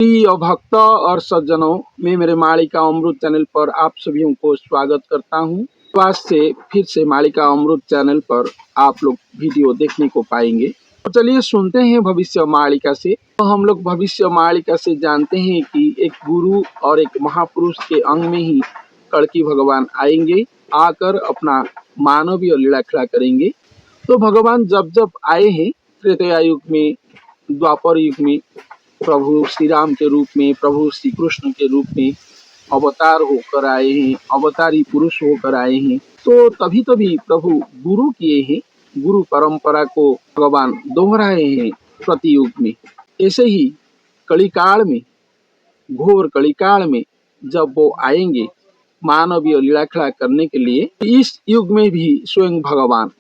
प्रिय भक्त और सज्जनों, मैं मेरे मालिका अमृत चैनल पर आप सभी को स्वागत करता हूं। आज से फिर से मालिका अमृत चैनल पर आप लोग वीडियो देखने को पाएंगे। तो चलिए सुनते हैं भविष्य मालिका से। तो हम लोग भविष्य मालिका से जानते हैं कि एक गुरु और एक महापुरुष के अंग में ही कल्कि भगवान आएंगे, आकर अपना मानवीय लीला खड़ा करेंगे। तो भगवान जब जब आए हैं, त्रेता युग में, द्वापर युग में प्रभु श्री राम के रूप में, प्रभु श्री कृष्ण के रूप में अवतार होकर आए हैं, अवतारी पुरुष होकर आए हैं। तो तभी तभी प्रभु गुरु किए हैं, गुरु परंपरा को भगवान दोहराए हैं प्रति युग में। ऐसे ही कलिकाल में, घोर कलिकाल में जब वो आएंगे मानवीय लीला खड़ा करने के लिए, इस युग में भी स्वयं भगवान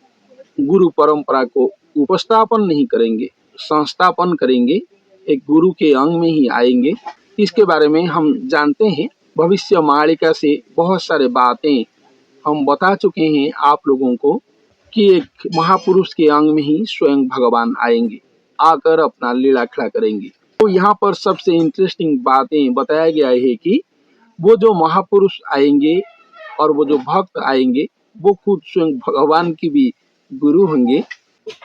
गुरु परंपरा को उपस्थापन नहीं करेंगे, संस्थापन करेंगे, एक गुरु के अंग में ही आएंगे। इसके बारे में हम जानते हैं। भविष्य मालिका से बहुत सारे बातें हम बता चुके हैं आप लोगों को कि एक महापुरुष के अंग में ही स्वयं भगवान आएंगे, आकर अपना लीला खड़ा करेंगे। तो यहाँ पर सबसे इंटरेस्टिंग बातें बताया गया है कि वो जो महापुरुष आएंगे और वो जो भक्त आएंगे, वो खुद स्वयं भगवान की भी गुरु होंगे।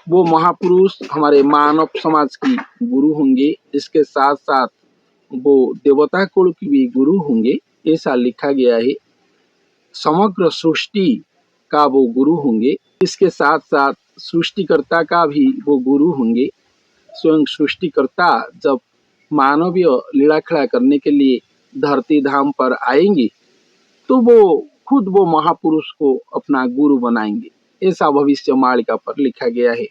वो महापुरुष हमारे मानव समाज की गुरु होंगे, इसके साथ साथ वो देवता कुल की भी गुरु होंगे, ऐसा लिखा गया है। समग्र सृष्टि का वो गुरु होंगे, इसके साथ साथ सृष्टिकर्ता का भी वो गुरु होंगे। स्वयं सृष्टिकर्ता जब मानवीय लीला खड़ा करने के लिए धरती धाम पर आएंगे, तो वो खुद वो महापुरुष को अपना गुरु बनाएंगे, ऐसा भविष्य मालिका पर लिखा गया है।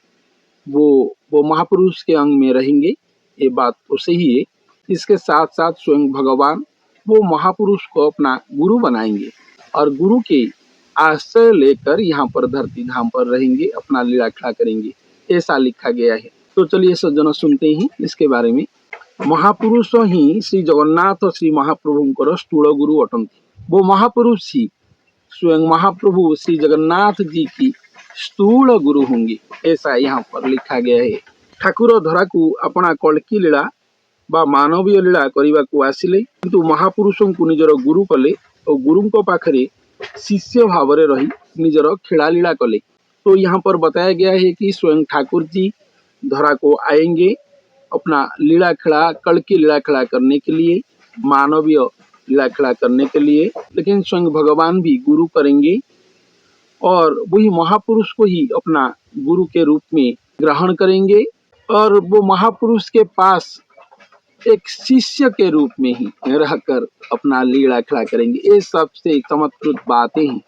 वो महापुरुष के अंग में रहेंगे, ये बात तो सही है। इसके साथ साथ स्वयं भगवान वो महापुरुष को अपना गुरु बनाएंगे और गुरु के आश्रय लेकर यहाँ पर धरती धाम पर रहेंगे, अपना लीला खड़ा करेंगे, ऐसा लिखा गया है। तो चलिए सज्जनों सुनते हैं इसके बारे में। महापुरुष ही श्री जगन्नाथ श्री महाप्रभु स्थूल गुरु अटंती। वो महापुरुष ही स्वयं महाप्रभु श्री जगन्नाथ जी की स्थूल गुरु होंगे, ऐसा यहाँ पर लिखा गया है। ठाकुर धरा को अपना कल्कि लीला बा मानवीय लीला करने को आसिले, किंतु महापुरुषों को निजर गुरु कले और गुरु पाखरे शिष्य भाव में रही निजर खेला लीला कले। तो यहाँ पर बताया गया है कि स्वयं ठाकुर जी धरा को आएंगे अपना लीला खड़ा, कल्कि लीला खड़ा करने के लिए, मानवीय लीला खड़ा करने के लिए, लेकिन स्वयं भगवान भी गुरु करेंगे और वही महापुरुष को ही अपना गुरु के रूप में ग्रहण करेंगे और वो महापुरुष के पास एक शिष्य के रूप में ही रहकर अपना लीला खड़ा करेंगे। ये सबसे चमत्कृत बातें हैं।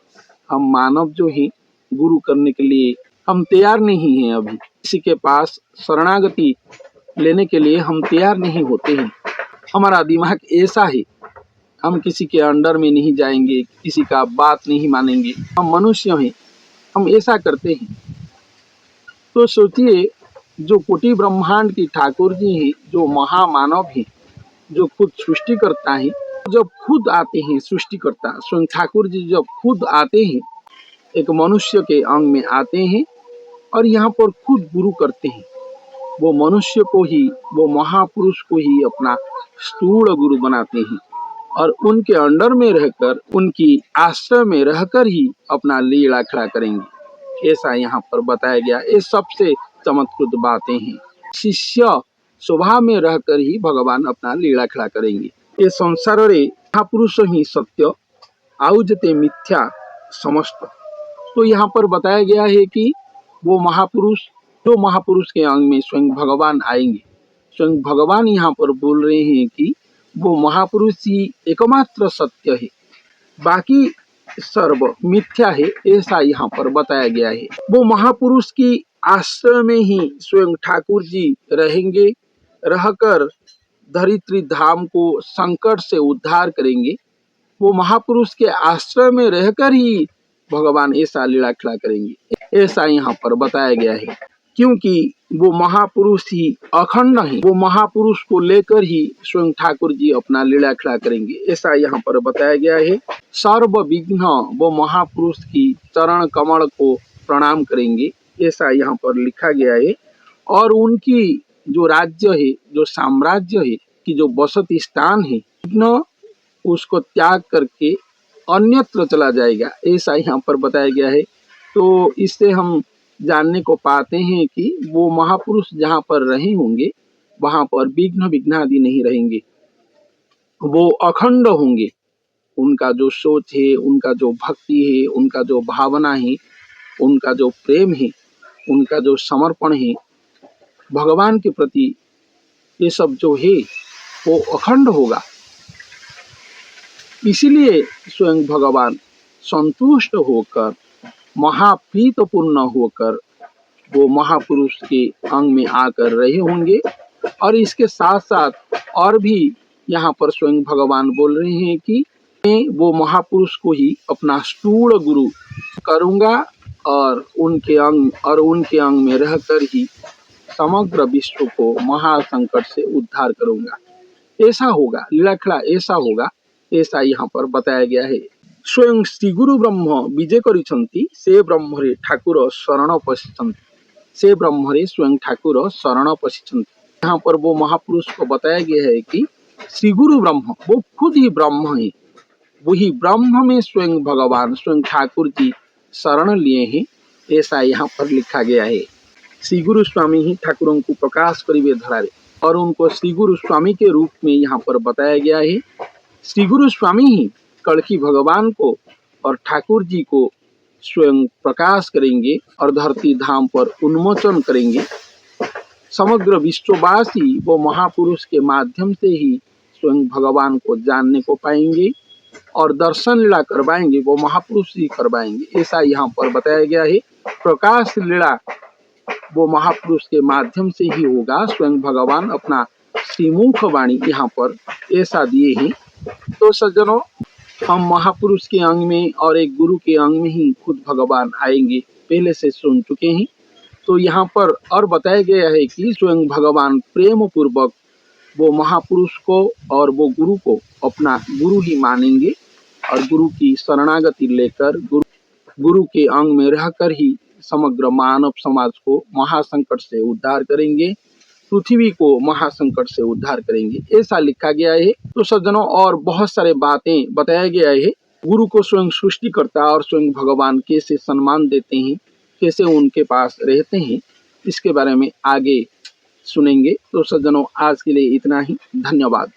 हम मानव जो हैं, गुरु करने के लिए हम तैयार नहीं हैं। अभी किसी के पास शरणागति लेने के लिए हम तैयार नहीं होते हैं। हमारा दिमाग ऐसा है, हम किसी के अंडर में नहीं जाएंगे, किसी का बात नहीं मानेंगे। हम मनुष्य हैं, हम ऐसा करते हैं। तो सोचिए, जो कोटि ब्रह्मांड की ठाकुर जी हैं, जो महामानव हैं, जो खुद सृष्टिकर्ता हैं, जब खुद आते हैं सृष्टिकर्ता स्वयं ठाकुर जी जब खुद आते हैं, एक मनुष्य के अंग में आते हैं और यहाँ पर खुद गुरु करते हैं। वो मनुष्य को ही, वो महापुरुष को ही अपना स्थूल गुरु बनाते हैं और उनके अंडर में रहकर, उनकी आश्रय में रहकर ही अपना लीला खड़ा करेंगे, ऐसा यहाँ पर बताया गया। ये सबसे चमत्कृत बातें हैं। शिष्य स्वभाव में रहकर ही भगवान अपना लीला खड़ा करेंगे। ये संसार रे महापुरुष ही सत्य, आउजते मिथ्या समस्त। तो यहाँ पर बताया गया है कि वो महापुरुष, जो महापुरुष के अंग में स्वयं भगवान आएंगे। स्वयं भगवान यहाँ पर बोल रहे हैं कि वो महापुरुष ही एकमात्र सत्य है, बाकी सर्व मिथ्या है, ऐसा यहाँ पर बताया गया है। वो महापुरुष की आश्रय में ही स्वयं ठाकुर जी रहेंगे, रहकर धरित्री धाम को संकट से उद्धार करेंगे। वो महापुरुष के आश्रय में रहकर ही भगवान ऐसा लीला खड़ा करेंगे, ऐसा यहाँ पर बताया गया है। क्योंकि वो महापुरुष ही अखंड ही, वो महापुरुष को लेकर ही स्वयं ठाकुर जी अपना लीला खड़ा करेंगे, ऐसा यहाँ पर बताया गया है। सर्व विघ्न वो महापुरुष की चरण कमल को प्रणाम करेंगे, ऐसा यहाँ पर लिखा गया है। और उनकी जो राज्य है, जो साम्राज्य है, की जो बसती स्थान है विघ्न उसको त्याग करके अन्यत्र चला जाएगा, ऐसा यहाँ पर बताया गया है। तो इससे हम जानने को पाते हैं कि वो महापुरुष जहाँ पर रहे होंगे वहाँ पर विघ्न विघ्नादि नहीं रहेंगे, वो अखंड होंगे। उनका जो सोच है, उनका जो भक्ति है, उनका जो भावना है, उनका जो प्रेम है, उनका जो समर्पण है भगवान के प्रति, ये सब जो है वो अखंड होगा। इसीलिए स्वयं भगवान संतुष्ट होकर महाप्रीतपूर्ण होकर वो महापुरुष के अंग में आकर रहे होंगे। और इसके साथ साथ और भी यहाँ पर स्वयं भगवान बोल रहे हैं कि मैं वो महापुरुष को ही अपना स्थूल गुरु करूँगा और उनके अंग में रहकर ही समग्र विश्व को महासंकट से उद्धार करूँगा। ऐसा होगा, लीलाखेला ऐसा होगा, ऐसा यहाँ पर बताया गया है। स्वयं श्री गुरु ब्रह्म विजय करिछंती से ब्रह्मरे ठाकुर शरण पशिछंती, से ब्रह्मरे स्वयं ठाकुर शरण पशिछंती। यहाँ पर वो महापुरुष को बताया गया है कि श्री गुरु ब्रह्म वो खुद ही ब्रह्म है, वही ब्रह्म में स्वयं भगवान स्वयं ठाकुर जी शरण लिए हैं, ऐसा यहाँ पर लिखा गया है। श्री गुरु स्वामी ही ठाकुरों को प्रकाश करिवे धरावे, और उनको श्री गुरु स्वामी के रूप में यहाँ पर बताया गया है। श्री गुरु स्वामी ही कड़की भगवान को और ठाकुर जी को स्वयं प्रकाश करेंगे और धरती धाम पर उन्मोचन करेंगे। समग्र विश्ववासी वो महापुरुष के माध्यम से ही स्वयं भगवान को जानने को पाएंगे और दर्शन लीला करवाएंगे, वो महापुरुष ही करवाएंगे, ऐसा यहाँ पर बताया गया है। प्रकाश लीला वो महापुरुष के माध्यम से ही होगा। स्वयं भगवान अपना श्रीमुख वाणी यहाँ पर ऐसा दिए हैं। तो सज्जनों, हम महापुरुष के अंग में और एक गुरु के अंग में ही खुद भगवान आएंगे, पहले से सुन चुके हैं। तो यहाँ पर और बताया गया है कि स्वयं भगवान प्रेम पूर्वक वो महापुरुष को और वो गुरु को अपना गुरु ही मानेंगे और गुरु की शरणागति लेकर गुरु के अंग में रहकर ही समग्र मानव समाज को महासंकट से उद्धार करेंगे, पृथ्वी को महासंकट से उद्धार करेंगे, ऐसा लिखा गया है। तो सज्जनों, और बहुत सारे बातें बताया गया है। गुरु को स्वयं सृष्टिकर्ता और स्वयं भगवान कैसे सम्मान देते हैं, कैसे उनके पास रहते हैं, इसके बारे में आगे सुनेंगे। तो सज्जनों, आज के लिए इतना ही। धन्यवाद।